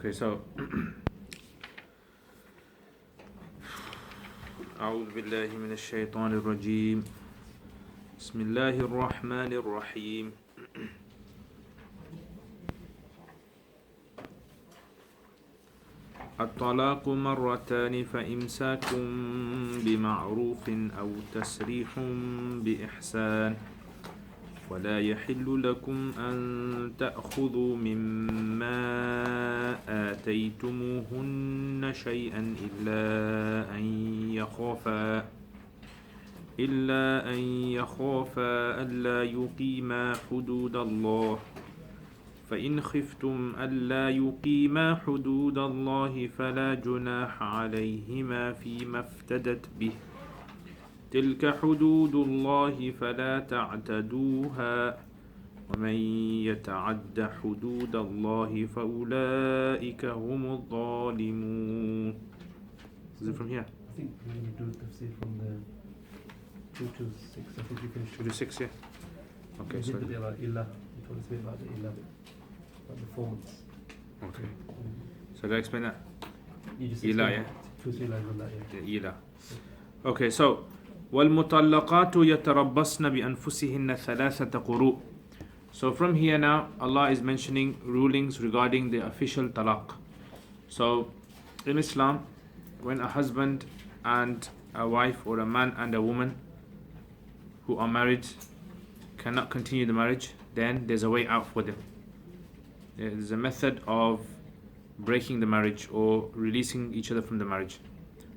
Okay, so أعوذ بالله من الشيطان الرجيم بسم الله الرحمن الرحيم الطلاق مرتان فإمساك بمعروف أو تسريح بإحسان ولا يحل لكم أن تأخذوا مما آتيتموهن شيئا إلا أن يخافا ألا يقيما حدود الله فإن خفتم ألا يقيما حدود الله فلا جناح عليهما فيما افتدت به تلك حدود الله فلا تعتدوها ومن يتعد حدود الله فأولئك هم الظالمون. Is it from here? I think we need to do tafsir from the 2 to 6. I think we finished 2 to 6, yeah? Okay, so. You told us a bit about the illah, about the 4 months. Okay. So, did I explain that? You just Illah, explained 2 or 3 lines on that, yeah. The Illah. Okay, so. وَالْمُطَلَّقَاتُ يَتَرَبَّصْنَ بِأَنفُسِهِنَّ ثَلَاثَةَ قُرُوءٍ. So from here now, Allah is mentioning rulings regarding the official talaq. So in Islam, when a husband and a wife, or a man and a woman who are married cannot continue the marriage, then there's a way out for them. There's a method of breaking the marriage or releasing each other from the marriage.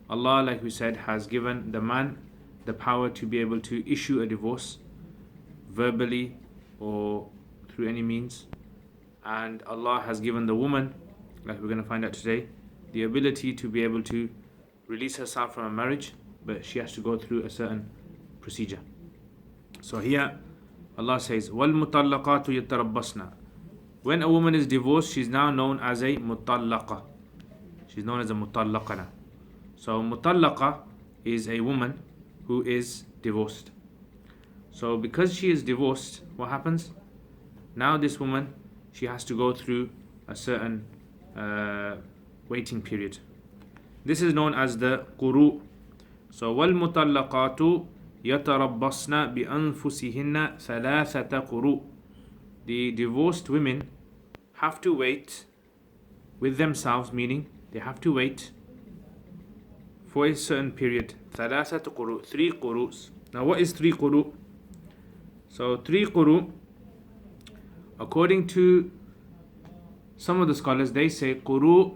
Allah, like we said, has given the man the power to be able to issue a divorce verbally or through any means, and Allah has given the woman, like we're going to find out today, the ability to be able to release herself from a marriage, but she has to go through a certain procedure. So here Allah says, وَالْمُطَلَّقَاتُ يَتَرَبَّصْنَ. When a woman is divorced, she's now known as a mutallaqa. She's known as a mutallaqa now. So mutallaqa is a woman who is divorced. So because she is divorced, what happens? Now this woman, she has to go through a certain waiting period. This is known as the quru. So وَالْمُطَلَّقَاتُ يَتَرَبَّصْنَ بِأَنفُسِهِنَّ ثَلَاثَةَ قُرُوءٍ. The divorced women have to wait with themselves, meaning they have to wait for a certain period. ثَلَاثَةَ قُرُوءٍ, 3 qurus. Now what is 3 quru? So 3 quru, according to some of the scholars, they say quru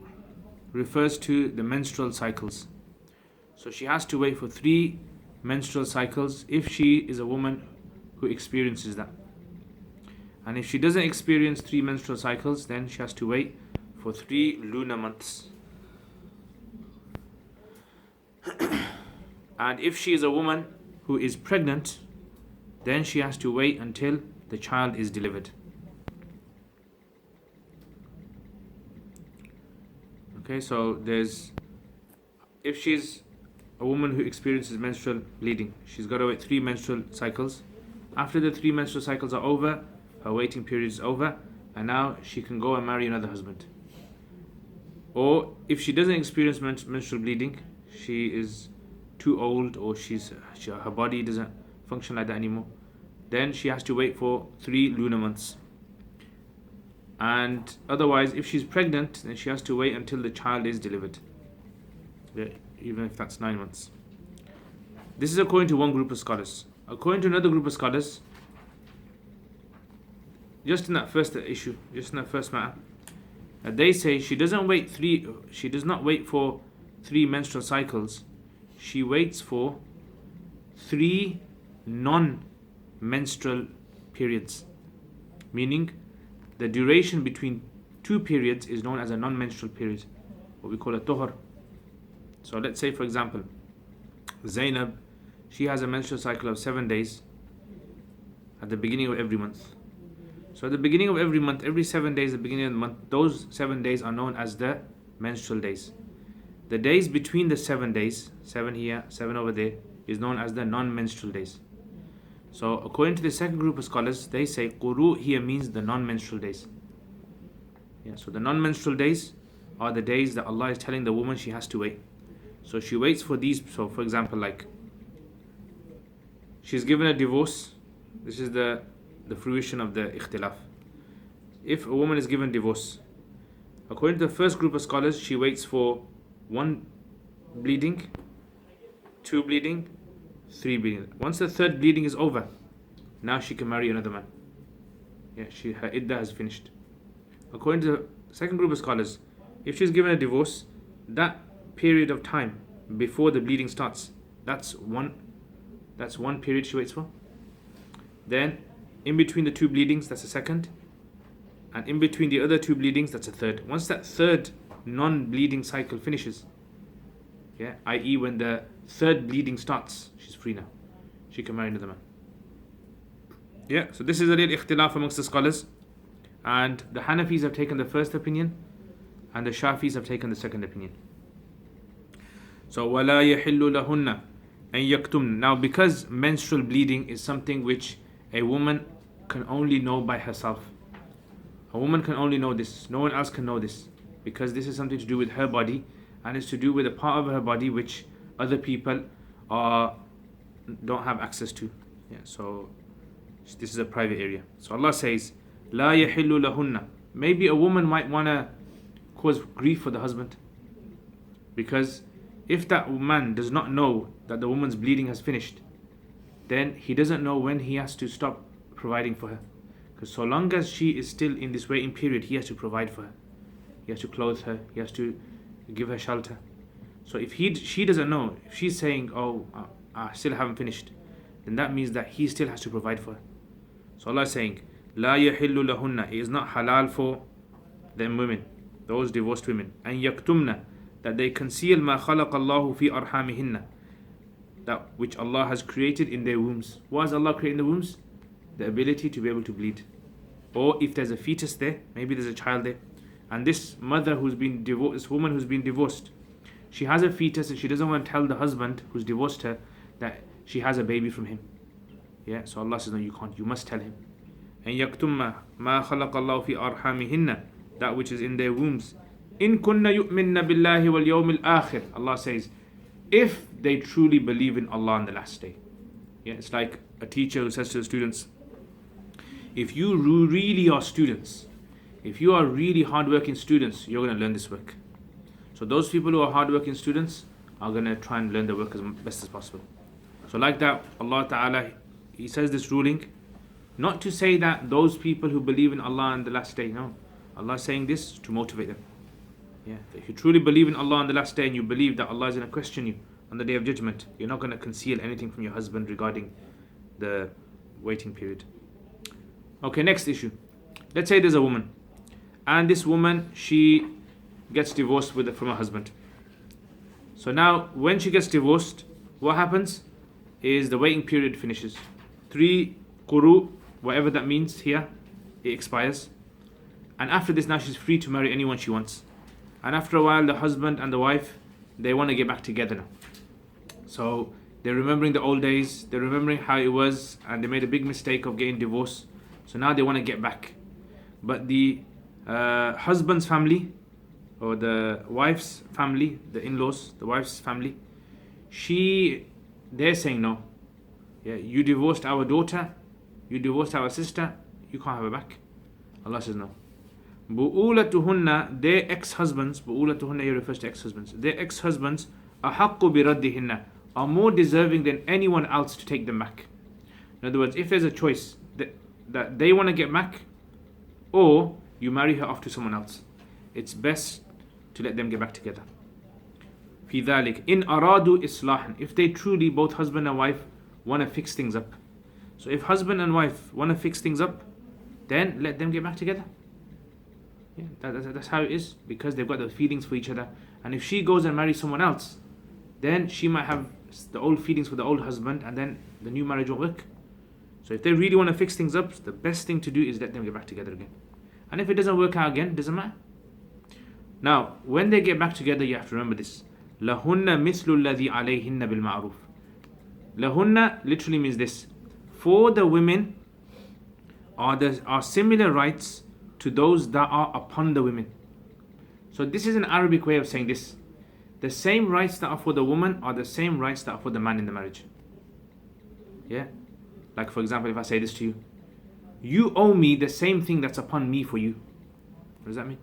refers to the menstrual cycles. So she has to wait for 3 menstrual cycles if she is a woman who experiences that. And if she doesn't experience 3 menstrual cycles, then she has to wait for 3 lunar months. And if she is a woman who is pregnant, then she has to wait until the child is delivered. Okay, so if she's a woman who experiences menstrual bleeding, she's got to wait 3 menstrual cycles. After the 3 menstrual cycles are over, her waiting period is over, and now she can go and marry another husband. Or if she doesn't experience menstrual bleeding, she is too old, or her body doesn't function like that anymore, then she has to wait for 3 lunar months. And otherwise, if she's pregnant, then she has to wait until the child is delivered, even if that's 9 months. This is according to one group of scholars. According to another group of scholars, just in that first issue, just in that first matter, they say she does not wait for 3 menstrual cycles. She waits for 3 non-menstrual periods, meaning the duration between 2 periods is known as a non-menstrual period, what we call a tuhur. So let's say, for example, Zainab, she has a menstrual cycle of 7 days at the beginning of every month. So at the beginning of every month, every 7 days at the beginning of the month, those 7 days are known as the menstrual days. The days between the 7 days, 7 here, 7 over there, is known as the non-menstrual days. So according to the second group of scholars, they say quru here means the non-menstrual days. Yeah, so the non-menstrual days are the days that Allah is telling the woman she has to wait. So she waits for these. So for example, like she's given a divorce. This is the fruition of the ikhtilaf. If a woman is given divorce, according to the first group of scholars, she waits for 1 bleeding, 2 bleeding, 3 bleeding. Once the 3rd bleeding is over, now she can marry another man. Yeah, her iddah has finished. According to the second group of scholars, if she's given a divorce, that period of time before the bleeding starts, that's one period she waits for. Then in between the 2 bleedings, that's a second. And in between the other 2 bleedings, that's a third. Once that 3rd non-bleeding cycle finishes, yeah, i.e. when the 3rd bleeding starts, she's free now. She can marry another man. Yeah, so this is a real ikhtilaf amongst the scholars. And the Hanafis have taken the first opinion, and the Shafis have taken the second opinion. So وَلَا يَحِلُّ لَهُنَّ أَن يَكْتُمْنَ. Now, because menstrual bleeding is something which a woman can only know by herself. A woman can only know this. No one else can know this. Because this is something to do with her body, and it's to do with a part of her body which other people don't have access to. Yeah, so this is a private area. So Allah says, لَا يَحِلُّ لَهُنَّ. Maybe a woman might want to cause grief for the husband. Because if that man does not know that the woman's bleeding has finished, then he doesn't know when he has to stop providing for her. Because so long as she is still in this waiting period, he has to provide for her. He has to clothe her. He has to give her shelter. So if she doesn't know, if she's saying, oh, I still haven't finished, then that means that he still has to provide for her. So Allah is saying, لا يحل لهن. It is not halal for them women, those divorced women, أن يكتمن, that they conceal ما خلق الله في أرحامهن, that which Allah has created in their wombs. What has Allah created in the wombs? The ability to be able to bleed. Or if there's a fetus there, maybe there's a child there, and this mother who's been divorced, this woman who's been divorced, she has a fetus and she doesn't want to tell the husband who's divorced her that she has a baby from him. Yeah, so Allah says, no, you can't, you must tell him. And yaktumma ma khalaqa Allah fi arhamihinna, that which is in their wombs. In kunna yu'minna billahi wal yawmil akhir. Allah says, if they truly believe in Allah on the last day. Yeah, it's like a teacher who says to the students, if you really are students, if you are really hardworking students, you're going to learn this work. So those people who are hardworking students are going to try and learn the work as best as possible. So like that, Allah Ta'ala, He says this ruling, not to say that those people who believe in Allah on the last day, no. Allah is saying this to motivate them. Yeah, if you truly believe in Allah on the last day and you believe that Allah is going to question you on the day of judgment, you're not going to conceal anything from your husband regarding the waiting period. Okay, next issue. Let's say there's a woman, and this woman, she gets divorced from her husband. So now, when she gets divorced, what happens is the waiting period finishes. 3 quru, whatever that means here, it expires. And after this, now she's free to marry anyone she wants. And after a while, the husband and the wife, they want to get back together now. So they're remembering the old days, they're remembering how it was, and they made a big mistake of getting divorced. So now they want to get back. But the husband's family, or the wife's family, the in-laws, the wife's family, they're saying no. Yeah, you divorced our daughter, you divorced our sister, you can't have her back. Allah says no. Bu'ulatuhunna, their ex-husbands, bu'ulatuhunna here refers to ex-husbands, their ex-husbands, ahaqqu biraddihinna, are more deserving than anyone else to take them back. In other words, if there's a choice that they want to get back, or you marry her off to someone else, it's best to let them get back together. في ذلك إن أرادوا إصلاحا, if they truly, both husband and wife, want to fix things up. So if husband and wife want to fix things up, then let them get back together. Yeah, that's how it is, because they've got the feelings for each other. And if she goes and marries someone else, then she might have the old feelings for the old husband, and then the new marriage won't work. So if they really want to fix things up, the best thing to do is let them get back together again. And if it doesn't work out again, it doesn't matter. Now, when they get back together, you have to remember this. لَهُنَّ مِثْلُ الَّذِي عَلَيْهِنَّ بِالْمَعْرُوفِ. لَهُنَّ literally means this. For the women are similar rights to those that are upon the women. So this is an Arabic way of saying this. The same rights that are for the woman are the same rights that are for the man in the marriage. Yeah? Like for example, if I say this to you, you owe me the same thing that's upon me for you. What does that mean?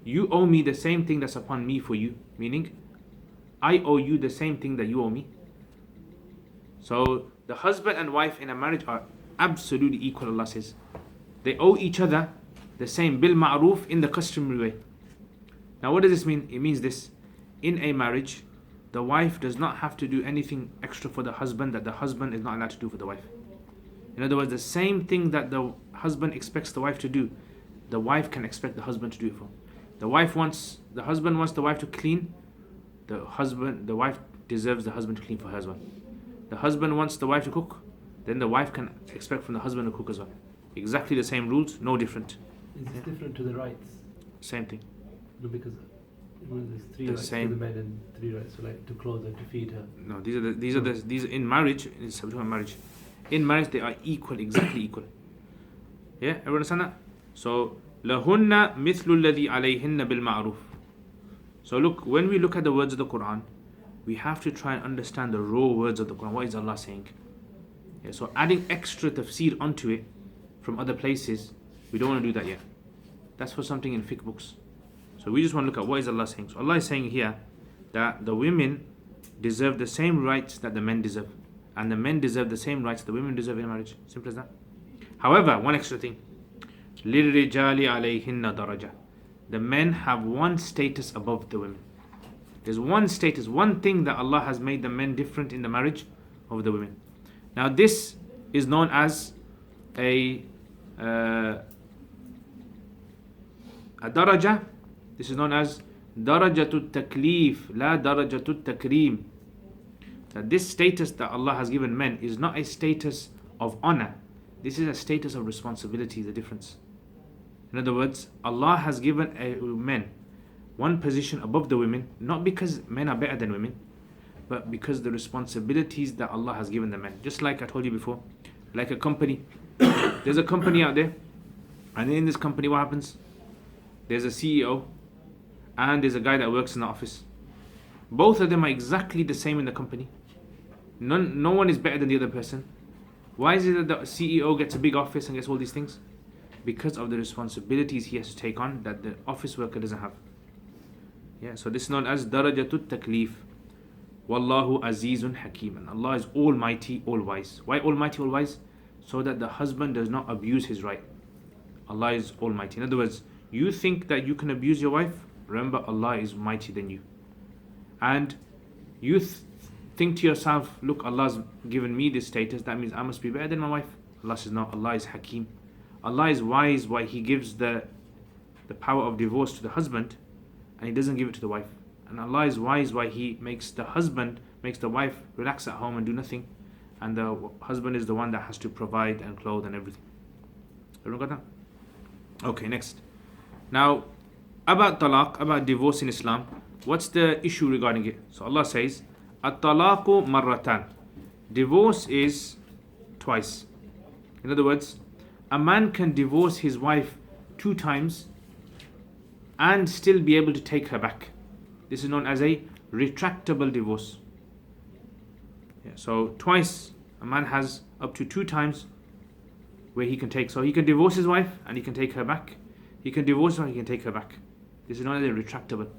You owe me the same thing that's upon me for you. Meaning, I owe you the same thing that you owe me. So the husband and wife in a marriage are absolutely equal, Allah says. They owe each other the same bil ma'roof in the customary way. Now what does this mean? It means this. In a marriage, the wife does not have to do anything extra for the husband that the husband is not allowed to do for the wife. In other words, the same thing that the husband expects the wife to do, the wife can expect the husband to do it for. The husband wants the wife to clean, the wife deserves the husband to clean for her as well. The husband wants the wife to cook, then the wife can expect from the husband to cook as well. Exactly the same rules, no different. Is this different to the rights? Same thing. No, because there's three The rights same. for the men and three rights for like to clothe and to feed her. No, these are in marriage. It's about marriage. In marriage, they are equal, exactly equal. Yeah, everyone understand that? So, لَهُنَّ مِثْلُ الَّذِي عَلَيْهِنَّ بِالْمَعْرُوفِ. So look, when we look at the words of the Quran, we have to try and understand the raw words of the Quran. What is Allah saying? Yeah, so adding extra tafsir onto it from other places, we don't want to do that yet. That's for something in fiqh books. So we just want to look at what is Allah saying. So Allah is saying here that the women deserve the same rights that the men deserve. And the men deserve the same rights the women deserve in marriage. Simple as that. However, one extra thing. لِلْرِجَالِ عَلَيْهِنَّ دَرَجَةً. The men have one status above the women. There's one status, one thing that Allah has made the men different in the marriage over the women. Now this is known as a daraja. This is known as darajatul taklif, la darajatul takreem. That this status that Allah has given men is not a status of honor. This is a status of responsibility, the difference. In other words, Allah has given men one position above the women, not because men are better than women, but because the responsibilities that Allah has given the men. Just like I told you before, like a company. There's a company out there, and in this company what happens? There's a CEO, and there's a guy that works in the office. Both of them are exactly the same in the company. No one is better than the other person. Why is it that the CEO gets a big office and gets all these things? Because of the responsibilities he has to take on that the office worker doesn't have. Yeah, so this is known as darajatut taklif. Wallahu azizun hakim. And Allah is almighty, all wise. Why almighty, all wise? So that the husband does not abuse his right. Allah is almighty. In other words, you think that you can abuse your wife? Remember, Allah is mighty than you. And you think to yourself, look, Allah's given me this status, that means I must be better than my wife. Allah says, no, Allah is hakim. Allah is wise why He gives the power of divorce to the husband and He doesn't give it to the wife. And Allah is wise why He makes the wife relax at home and do nothing, and the husband is the one that has to provide and clothe and everything. Everyone got that? Okay, next. Now, about talaq, about divorce in Islam, what's the issue regarding it? So Allah says, at-talaqu marratan. Divorce is twice. In other words, a man can divorce his wife 2 times and still be able to take her back. This is known as a retractable divorce. Yeah, so twice, a man has up to 2 times where he can take. So he can divorce his wife and he can take her back. He can divorce her and he can take her back. This is known as a retractable.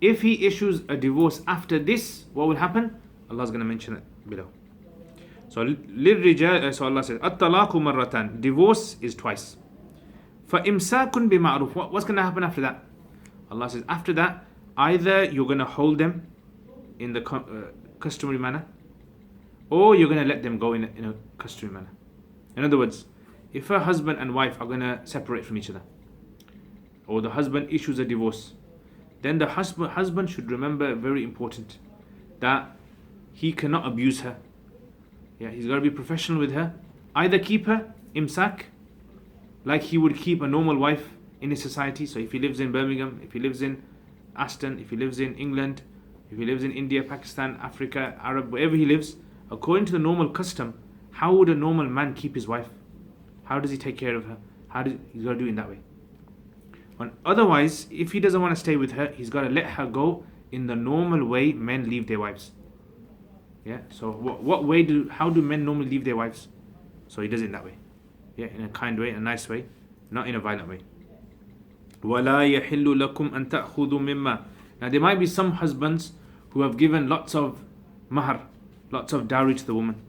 If he issues a divorce after this, what will happen? Allah is going to mention it below. So Allah says, at-talaqu marratan. Divorce is twice. فَإِمْسَاكٌ بِمَعْرُوفٍ. What's going to happen after that? Allah says, after that, either you're going to hold them in the customary manner, or you're going to let them go in a customary manner. In other words, if a husband and wife are going to separate from each other, or the husband issues a divorce, then the husband should remember, very important, that he cannot abuse her. Yeah, he's got to be professional with her. Either keep her, imsak, like he would keep a normal wife in his society. So if he lives in Birmingham, if he lives in Aston, if he lives in England, if he lives in India, Pakistan, Africa, Arab, wherever he lives, according to the normal custom, how would a normal man keep his wife? How does he take care of her? He's got to do it in that way. Otherwise, if he doesn't want to stay with her, he's got to let her go in the normal way men leave their wives. Yeah. So how do men normally leave their wives? So he does it that way. Yeah, in a kind way, a nice way, not in a violent way. وَلَا يَحِلُّ لَكُمْ أَن تَأْخُذُوا مِمَّا. Now there might be some husbands who have given lots of mahar, lots of dowry to the woman.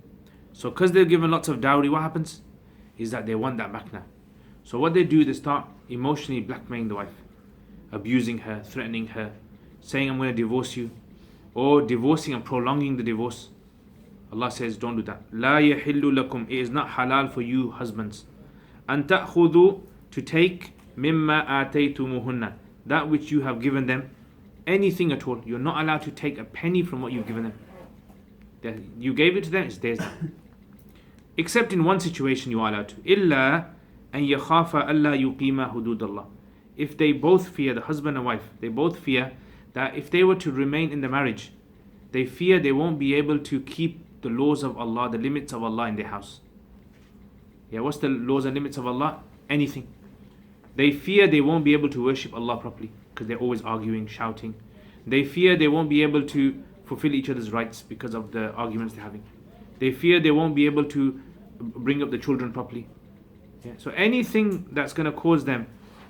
So because they've given lots of dowry, what happens is that they want that back now. So what they do, they start emotionally blackmailing the wife, abusing her, threatening her, saying I'm going to divorce you, or divorcing and prolonging the divorce. Allah says don't do that. لا يحل لكم. It is not halal for you husbands أن تأخذوا, to take مما آتيتموهن, that which you have given them, anything at all. You're not allowed to take a penny from what you've given them. You gave it to them, it's theirs. Except in one situation you are allowed to. إلا أن يخاف ألا يقيم حدود الله. If they both fear, the husband and wife, they both fear that if they were to remain in the marriage, they fear they won't be able to keep the laws of Allah, the limits of Allah in their house. Yeah, what's the laws and limits of Allah? Anything. They fear they won't be able to worship Allah properly because they're always arguing, shouting. They fear they won't be able to fulfill each other's rights because of the arguments they're having. They fear they won't be able to bring up the children properly. Yeah. So anything that's going to cause them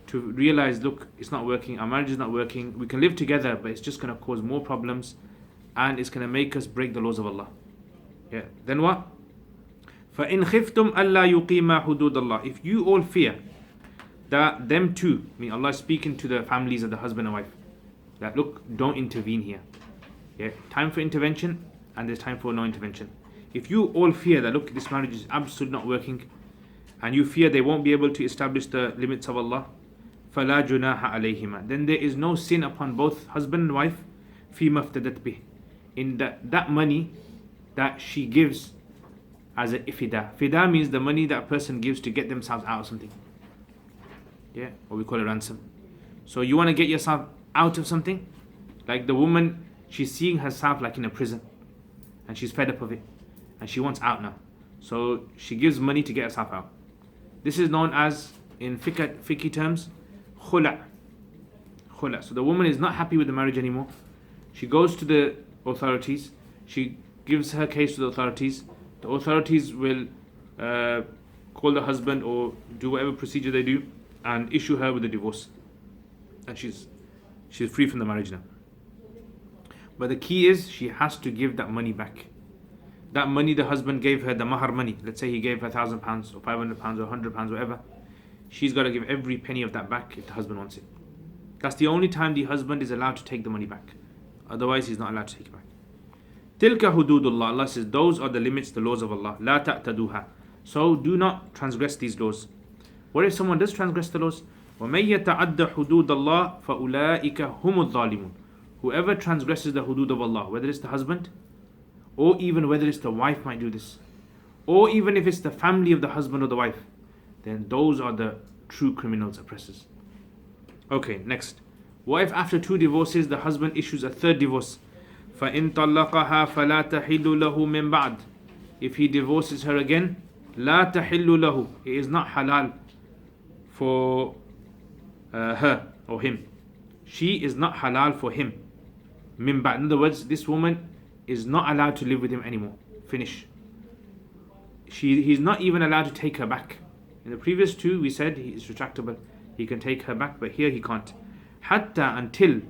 to realize, look, it's not working, our marriage is not working, we can live together, but it's just going to cause more problems and it's going to make us break the laws of Allah. Yeah. Then what? فَإِنْ خِفْتُمْ أَلَّا يُقِيمَ حُدُودَ اللَّهِ. If you all fear that them two, I mean Allah is speaking to the families of the husband and wife, that look, don't intervene here. Yeah, time for intervention and there's time for no intervention. If you all fear that, look, this marriage is absolutely not working, and you fear they won't be able to establish the limits of Allah, فَلَا جُنَاحَ عَلَيْهِمَا, then there is no sin upon both husband and wife, فِيمَا افْتَدَتْ بِهِ, in that money that she gives as a ifida. Fida means the money that a person gives to get themselves out of something. Yeah, or we call it ransom. So you want to get yourself out of something? Like the woman, she's seeing herself like in a prison and she's fed up of it and she wants out now. So she gives money to get herself out. This is known as, in fiqh terms, Khula. Khula. So the woman is not happy with the marriage anymore. She goes to the authorities. She gives her case to the authorities. The authorities will call the husband or do whatever procedure they do and issue her with a divorce. And she's free from the marriage now. But the key is she has to give that money back. That money the husband gave her, the mahar money, let's say he gave her £1,000 or £500 or £100, whatever, she's got to give every penny of that back if the husband wants it. That's the only time the husband is allowed to take the money back. Otherwise he's not allowed to take it back. Tilka hududullah, Allah says, those are the limits, the laws of Allah. La ta'taduha. So do not transgress these laws. What if someone does transgress the laws? وَمَن يَتَعَدَّ حُدُودَ اللَّهِ فَأُولَٰئِكَ هُمُ الظَّالِمُونَ. Whoever transgresses the hudud of Allah, whether it's the husband, or even whether it's the wife might do this, or even if it's the family of the husband or the wife, then those are the true criminals, oppressors. Okay, next. What if after 2 divorces the husband issues a 3rd divorce? فَإِن طَلَّقَهَا فَلَا تَحِلُّ لَهُ مِن بَعْدٍ. If he divorces her again, لَا تَحِلُّ لَهُ. It is not halal for her or him. She is not halal for him. Min ba'd. In other words, this woman is not allowed to live with him anymore. Finish. He's not even allowed to take her back. In the previous 2 we said he is retractable. He can take her back, but here he can't. Hatta, until,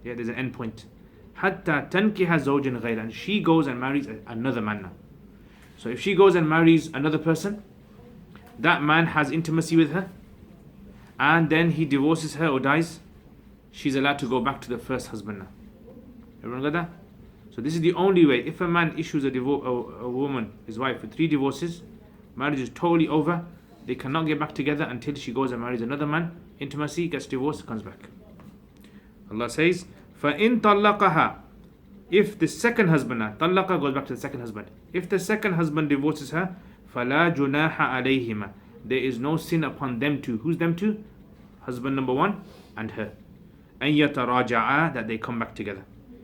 yeah, there's an end point. Hatta tankiha zawjan ghayra, and she goes and marries another man now. So if she goes and marries another person, that man has intimacy with her, and then he divorces her or dies, she's allowed to go back to the first husband now. Everyone got that? So this is the only way. If a man issues a woman, his wife, with 3 divorces, marriage is totally over. They cannot get back together until she goes and marries another man. Intimacy, gets divorced, comes back. Allah says, فَإِن طَلَّقَهَا. If the second husband, طَلَّقَ goes back to the second husband. If the second husband divorces her, فَلَا جُنَاحَ عَلَيْهِمَا. There is no sin upon them two. Who's them two? Husband number 1 and her. أَن يَتَرَاجَعَا, that they come back together.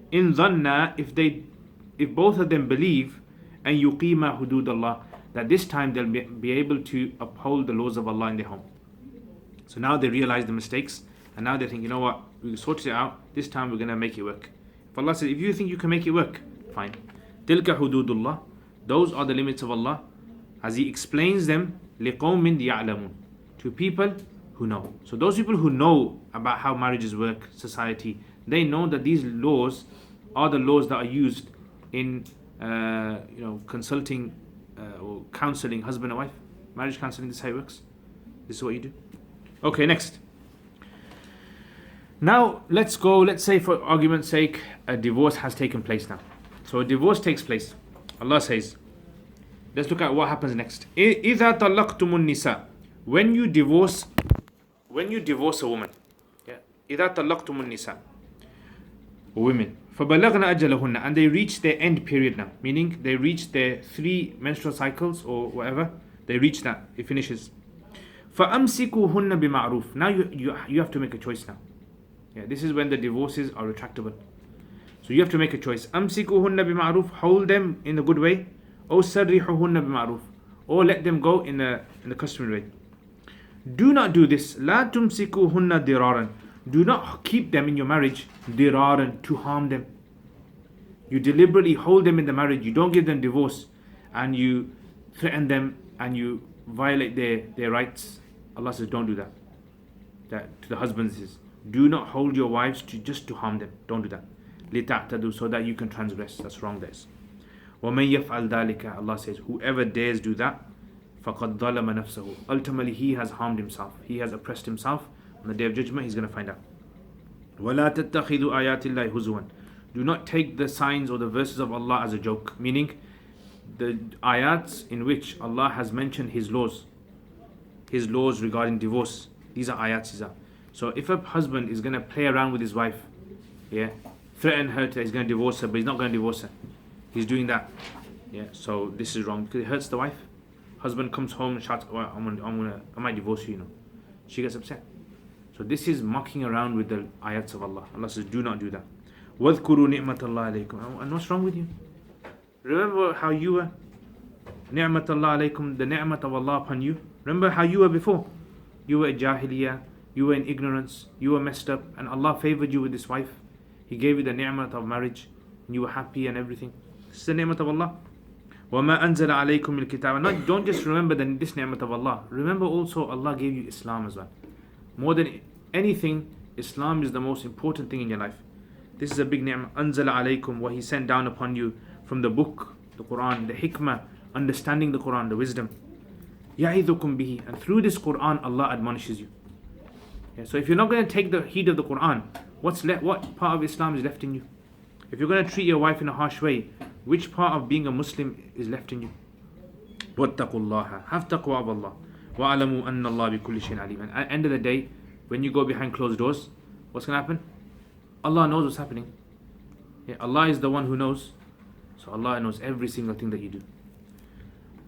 In dhanna, if both of them believe, and yuqima hudud Allah, that this time they'll be able to uphold the laws of Allah in their home. So now they realize the mistakes, and now they think, you know what, we sorted it out, this time we're going to make it work. If Allah says, if you think you can make it work, fine. Tilka hududullah, those are the limits of Allah, as He explains them, liqawmin ya'lamun, to people who know. So those people who know about how marriages work, society, they know that these laws are the laws that are used in consulting or counseling husband and wife. Marriage counseling, this is how it works. This is what you do. Okay, next. Now let's say for argument's sake, a divorce has taken place now. So a divorce takes place. Allah says, let's look at what happens next. إِذَا طَلَّقْتُمُ النِّسَاء, when you divorce a woman. إِذَا طَلَّقْتُمُ النِّسَاء, women. فَبَلَغْنَ أَجَلَهُنَّ, and they reach their end period now. Meaning they reach their 3 menstrual cycles or whatever. They reach that. It finishes. فَأَمْسِكُوهُنَّ بِمَعْرُوفٍ. Now you have to make a choice now. This is when the divorces are retractable. So you have to make a choice. أَمْسِكُوهُنَّ بِمَعْرُوفٍ, hold them in a good way. أو سَرِّحُهُنَّ بِمَعْرُوفٍ, or let them go in the customary way. Do not do this. لَا تُمْسِكُوهُنَّ دِرَارًا, do not keep them in your marriage diraran, to harm them. You deliberately hold them in the marriage, you don't give them divorce, and you threaten them and you violate their rights. Allah says don't do that. That to the husbands is, do not hold your wives just to harm them. Don't do that. لِتَعْتَدُوا, so that you can transgress. That's wrong. This. وَمَنْ يَفْعَلْ ذَلِكَ, Allah says, whoever dares do that, فَقَدْ ظَلَمَ نَفْسَهُ, ultimately he has harmed himself. He has oppressed himself. On the Day of Judgment he's going to find out. وَلَا تَتَّخِذُوا آيَاتِ اللَّهِ هُزُوًا, do not take the signs or the verses of Allah as a joke. Meaning the ayats in which Allah has mentioned His laws regarding divorce. These are ayats. So if a husband is going to play around with his wife, threaten her that he's going to divorce her, but he's not going to divorce her, he's doing that. So this is wrong because it hurts the wife. Husband comes home and shouts, well, I might divorce you, She gets upset. So this is mucking around with the ayats of Allah. Allah says, do not do that. وَاذْكُرُوا نِعْمَةَ اللَّهِ عَلَيْكُمْ, and what's wrong with you? Remember how you were. نِعْمَةَ اللَّهِ عَلَيْكُمْ, the ni'mat of Allah upon you. Remember how you were before. You were in jahiliyyah, you were in ignorance, you were messed up, and Allah favored you with this wife. He gave you the ni'mat of marriage, and you were happy and everything. This is the ni'mat of Allah. وَمَا أَنزَلَ عَلَيْكُمْ الْكِتَابَ, don't just remember this ni'mat of Allah. Remember also Allah gave you Islam as well. More than anything, Islam is the most important thing in your life. This is a big ni'mah. أَنزَلَ عَلَيْكُمْ, what He sent down upon you from the book, the Quran, the hikmah, understanding the Quran, the wisdom. يَعِذُكُمْ بِهِ, and through this Quran Allah admonishes you. So if you're not going to take the heed of the Quran, what part of Islam is left in you? If you're going to treat your wife in a harsh way, which part of being a Muslim is left in you? وَاتَّقُوا اللَّهَ, have taqwa of Allah. وَعَلَمُوا أَنَّ اللَّهَ بِكُلِّ شَيْءٍ عَلِيمٌ. And at the end of the day, when you go behind closed doors, what's going to happen? Allah knows what's happening. Allah is the one who knows. So Allah knows every single thing that you do.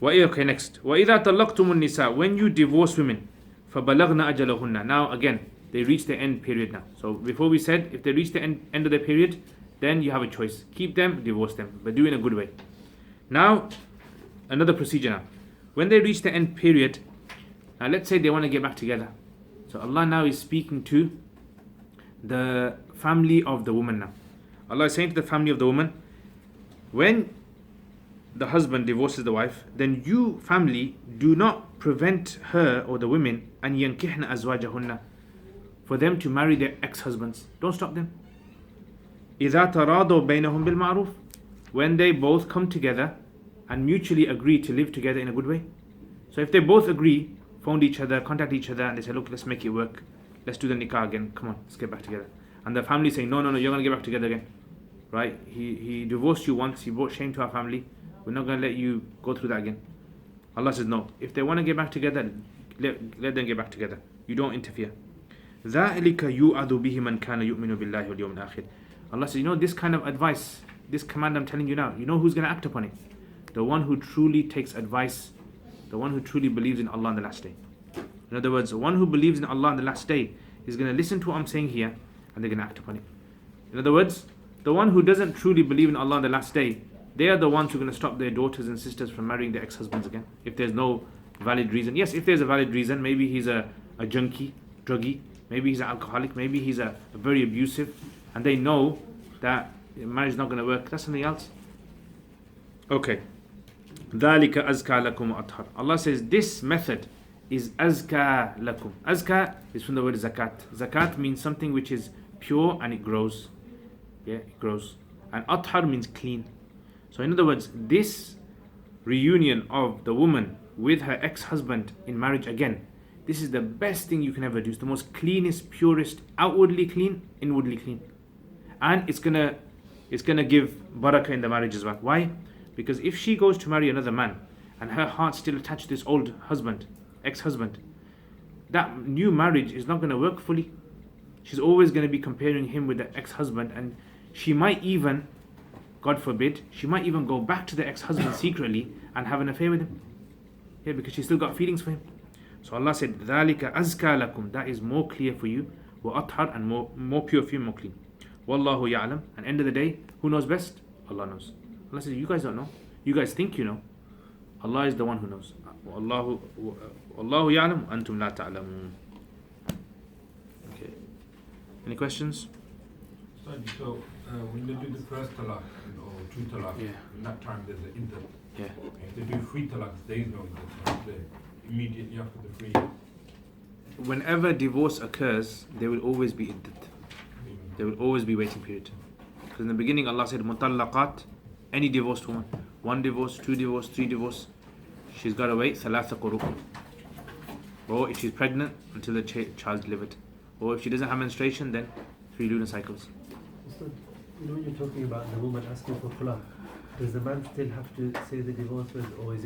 Okay, next. وَإِذَا طَلَّقْتُمُ النِّسَاء, when you divorce women, فَبَلَغْنَ أَجَلَهُنَّ, now again, they reach the end period now. So before we said, if they reach the end of the period, then you have a choice. Keep them, divorce them, but do it in a good way. Now, another procedure now. When they reach the end period, now let's say they want to get back together. So Allah now is speaking to the family of the woman now. Allah is saying to the family of the woman, when the husband divorces the wife, then you, family, do not prevent her or the women أن ينكحن أزواجهن, for them to marry their ex-husbands. Don't stop them. إذا تراضوا بينهم بالمعروف, when they both come together and mutually agree to live together in a good way. So if they both agree, phone each other, contact each other, and they say, look, let's make it work. Let's do the nikah again. Come on, let's get back together. And the family saying, no, you're going to get back together again. Right? He divorced you once. He brought shame to our family. We're not going to let you go through that again. Allah says, no. If they want to get back together, let them get back together. You don't interfere. ذَلِكَ يُؤَذُ بِهِ مَنْ كَانَ يُؤْمِنُ بِاللَّهِ وَالْيَوْمِ الْآخِرِ. Allah says, this kind of advice, this command I'm telling you now, who's going to act upon it? The one who truly takes advice, the one who truly believes in Allah on the last day. In other words, the one who believes in Allah on the last day is going to listen to what I'm saying here, and they're going to act upon it. In other words, the one who doesn't truly believe in Allah on the last day, they are the ones who are going to stop their daughters and sisters from marrying their ex-husbands again, if there's no valid reason. Yes, if there's a valid reason, maybe he's a junkie, druggie, maybe he's an alcoholic, maybe he's a very abusive, and they know that marriage is not going to work. That's something else. Okay. ذَلِكَ أَزْكَى لَكُمْ وَأَطْهَرُ. Allah says this method is azka lakum. Azka is from the word zakat. Zakat means something which is pure and it grows. Yeah, it grows. And athar means clean. So in other words, this reunion of the woman with her ex-husband in marriage again, this is the best thing you can ever do. It's the most cleanest, purest, outwardly clean, inwardly clean. And it's gonna give barakah in the marriage as well. Why? Because if she goes to marry another man and her heart's still attached to this old husband, ex-husband, that new marriage is not going to work fully. She's always going to be comparing him with the ex-husband, and she might even, God forbid, she might even go back to the ex-husband secretly and have an affair with him. Yeah, because she's still got feelings for him. So Allah said, ذَلِكَ أَزْكَى لَكُمْ. That is more clear for you. وَأَطْهَرْ, and more pure for you, more clean. وَاللَّهُ يَعْلَمُ. And end of the day, who knows best? Allah knows. Allah says, you guys don't know. You guys think you know. Allah is the one who knows. وَاللَّهُ يَعْلَمُ أَنْتُمْ لَا تَعْلَمُونَ. Okay. Any questions? So when they do the first talaq or two talaq, in that time there's the iddah. Yeah. If they do three talaqs, there is no iddah. Immediately after the three. Whenever divorce occurs, there will always be iddat. There will always be waiting period. Because in the beginning Allah said, mutallaqat, any divorced woman, 1 divorce, 2 divorce, 3 divorce, she's got to wait thalatha quru. Or if she's pregnant, until the child's delivered. Or if she doesn't have menstruation, then 3 lunar cycles. So, when you're talking about the woman asking for khula, does the man still have to say the divorce word, or is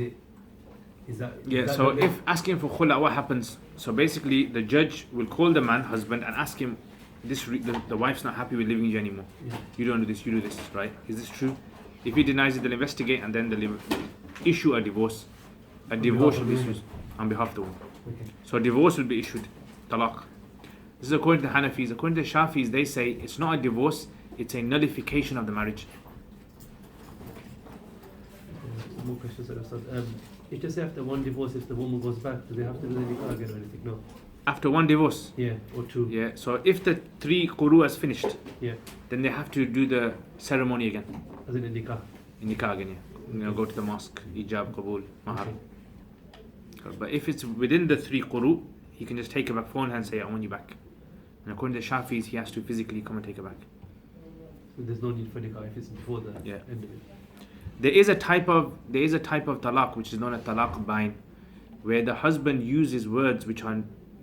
that Yeah, so if asking for khula, what happens? So basically, the judge will call the man, husband, and ask him, the wife's not happy with living with you anymore. Yeah. You don't do this, you do this, right? Is this true? If he denies it, they'll investigate and then they'll issue a divorce. A divorce will be issued on behalf of the woman. Okay. So a divorce will be issued. Talaq. This is according to the Hanafis. According to the Shafis, they say it's not a divorce, it's a nullification of the marriage. More questions, Ustaz. If just after 1 divorce, if the woman goes back, do they have to do the nikah again or anything? No. After 1 divorce? Yeah, or 2. Yeah, so if the 3 quru has finished, Yeah. then they have to do the ceremony again. As in a nikah. In nikah again, yeah. Go to the mosque, ijab, qabul, mahar. Okay. But if it's within the 3 quru, he can just take her back, phone her and say, I want you back. And according to the Shafis, he has to physically come and take her back. So there's no need for nikah if it's before the Yeah. end of it. There is a type of talaq which is known as talaq bain, where the husband uses words which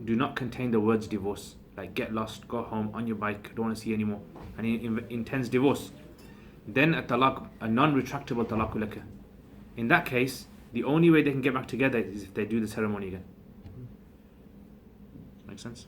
do not contain the words divorce, like get lost, go home, on your bike, don't want to see you anymore, and he intends divorce. Then a non-retractable talaq will occur. In that case, the only way they can get back together is if they do the ceremony again. Make sense?